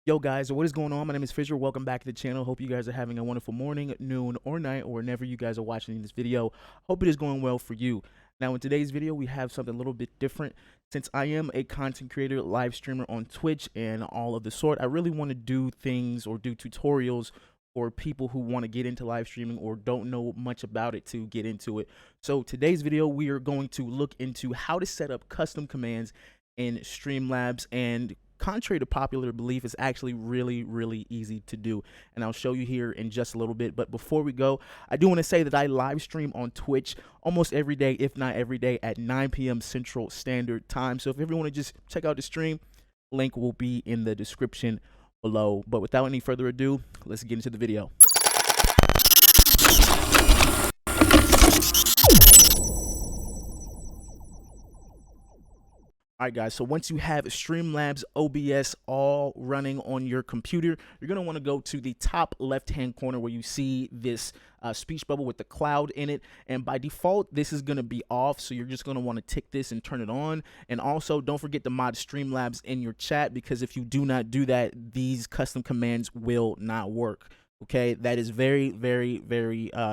Yo guys, what is going on? My name is Fisher. Welcome back to the channel. Hope you guys are having a wonderful morning, noon, or night, or whenever you guys are watching this video. Hope it is going well for you. Now in today's video, we have something a little bit different. Since I am a content creator, live streamer on Twitch, and all of the sort, I really want to do things or do tutorials for people who want to get into live streaming or don't know much about it to get into it. So today's video, we are going to look into how to set up custom commands in Streamlabs, and contrary to popular belief, it's actually really easy to do, and I'll show you here in just a little bit. But before we go, I do want to say that I live stream on Twitch almost every day, if not every day, at 9 p.m. Central Standard Time. So if you want to just check out the stream, link will be in the description below. But without any further ado, let's get into the video. Alright guys, so once you have Streamlabs OBS all running on your computer, you're going to want to go to the top left hand corner where you see this speech bubble with the cloud in it, and by default this is going to be off, so you're just going to want to tick this and turn it on. And also don't forget to mod Streamlabs in your chat, because if you do not do that, these custom commands will not work. Okay, that is very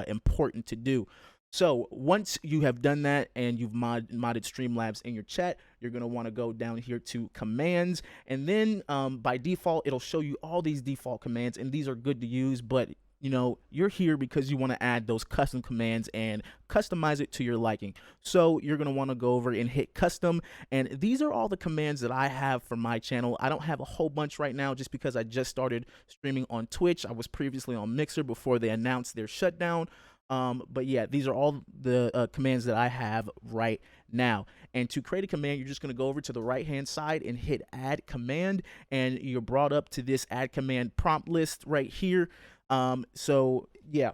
important to do. So once you have done that and you've modded Streamlabs in your chat, you're going to want to go down here to commands, and then by default it'll show you all these default commands, and these are good to use, but you know, you're here because you want to add those custom commands and customize it to your liking. So you're going to want to go over and hit custom, and these are all the commands that I have for my channel. I don't have a whole bunch right now just because I just started streaming on Twitch. I was previously on Mixer before they announced their shutdown. But yeah, these are all the commands that I have right now. And to create a command, you're just going to go over to the right hand side and hit add command, and you're brought up to this add command prompt list right here. So yeah,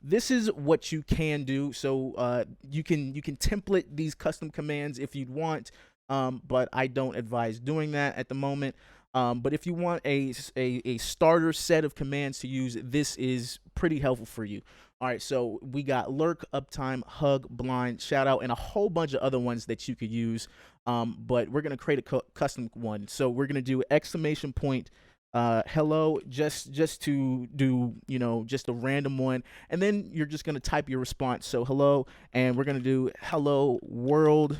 this is what you can do. So you can template these custom commands if you'd want, but I don't advise doing that at the moment. But if you want a starter set of commands to use, this is pretty helpful for you. All right, so we got lurk, uptime, hug, blind, shout out, and a whole bunch of other ones that you could use. But we're gonna create a custom one. So we're gonna do exclamation point hello, just to do, you know, just a random one, and then you're just gonna type your response. So hello, and we're gonna do hello world,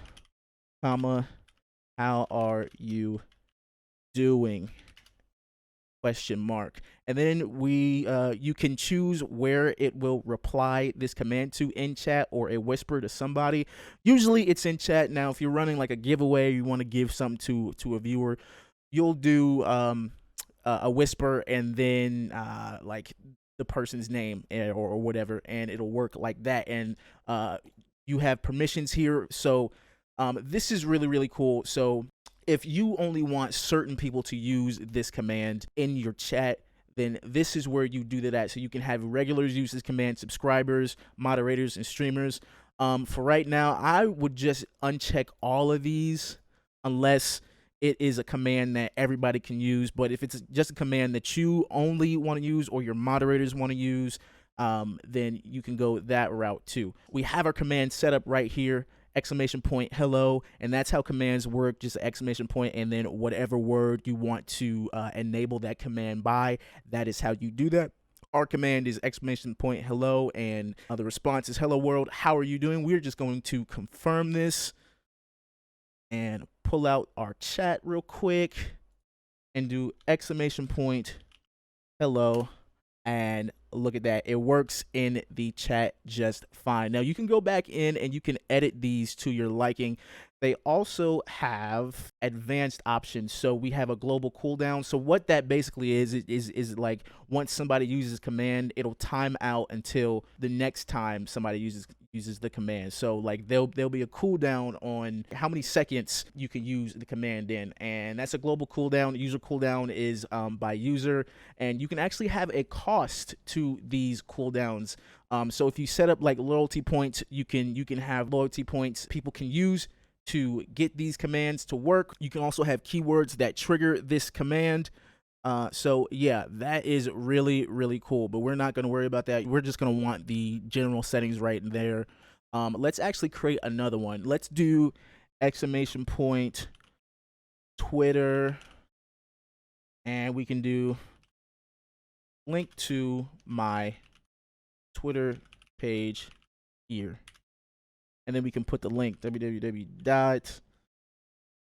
comma, how are you doing, question mark. And then we you can choose where it will reply this command to, in chat or a whisper to somebody. Usually it's in chat. Now if you're running like a giveaway, you want to give something to a viewer, you'll do a whisper and then like the person's name or whatever, and it'll work like that. And you have permissions here, so this is really cool. So if you only want certain people to use this command in your chat, then this is where you do that at. So you can have regulars use this command, subscribers, moderators, and streamers. For right now, I would just uncheck all of these unless it is a command that everybody can use. But if it's just a command that you only want to use or your moderators want to use, then you can go that route too. We have our command set up right here. Exclamation point hello, and that's how commands work. Just exclamation point and then whatever word you want to enable that command by, that is how you do that. Our command is exclamation point hello, and the response is hello world, how are you doing. We're just going to confirm this and pull out our chat real quick and do exclamation point hello, and look at that, it works in the chat just fine. Now you can go back in and you can edit these to your liking. They also have advanced options. So we have a global cooldown. So what that basically is like once somebody uses command, it'll time out until the next time somebody uses the command. So like there'll be a cooldown on how many seconds you can use the command in, and that's a global cooldown. User cooldown is by user, and you can actually have a cost to these cooldowns. So if you set up like loyalty points, you can have loyalty points people can use to get these commands to work. You can also have keywords that trigger this command. So yeah, that is really cool, but we're not going to worry about that. We're just going to want the general settings right there. Let's actually create another one. Let's do exclamation point Twitter and we can do link to my Twitter page here. And then we can put the link www.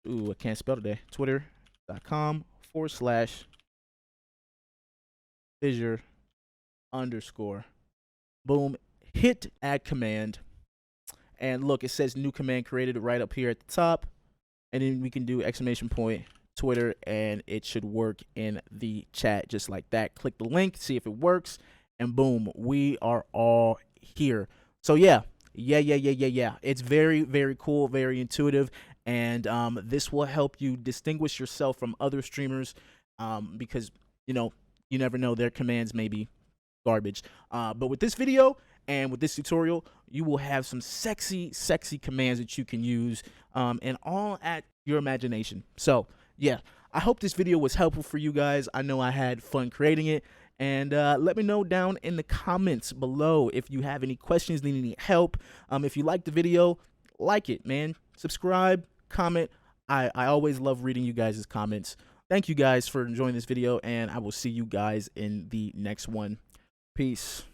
I can't spell today. Twitter.com/Fissure_. Boom. Hit add command. And look, it says new command created right up here at the top. And then we can do exclamation point Twitter, and it should work in the chat just like that. Click the link, see if it works, and boom, we are all here. So yeah. It's very, very cool, very intuitive, and this will help you distinguish yourself from other streamers, because you never know, their commands may be garbage. But with this video and with this tutorial, you will have some sexy commands that you can use, and all at your imagination. So yeah, I hope this video was helpful for you guys. I know I had fun creating it. And let me know down in the comments below if you have any questions, need any help. If you like the video, like it, man. Subscribe, comment. I always love reading you guys' comments. Thank you guys for enjoying this video, and I will see you guys in the next one. Peace.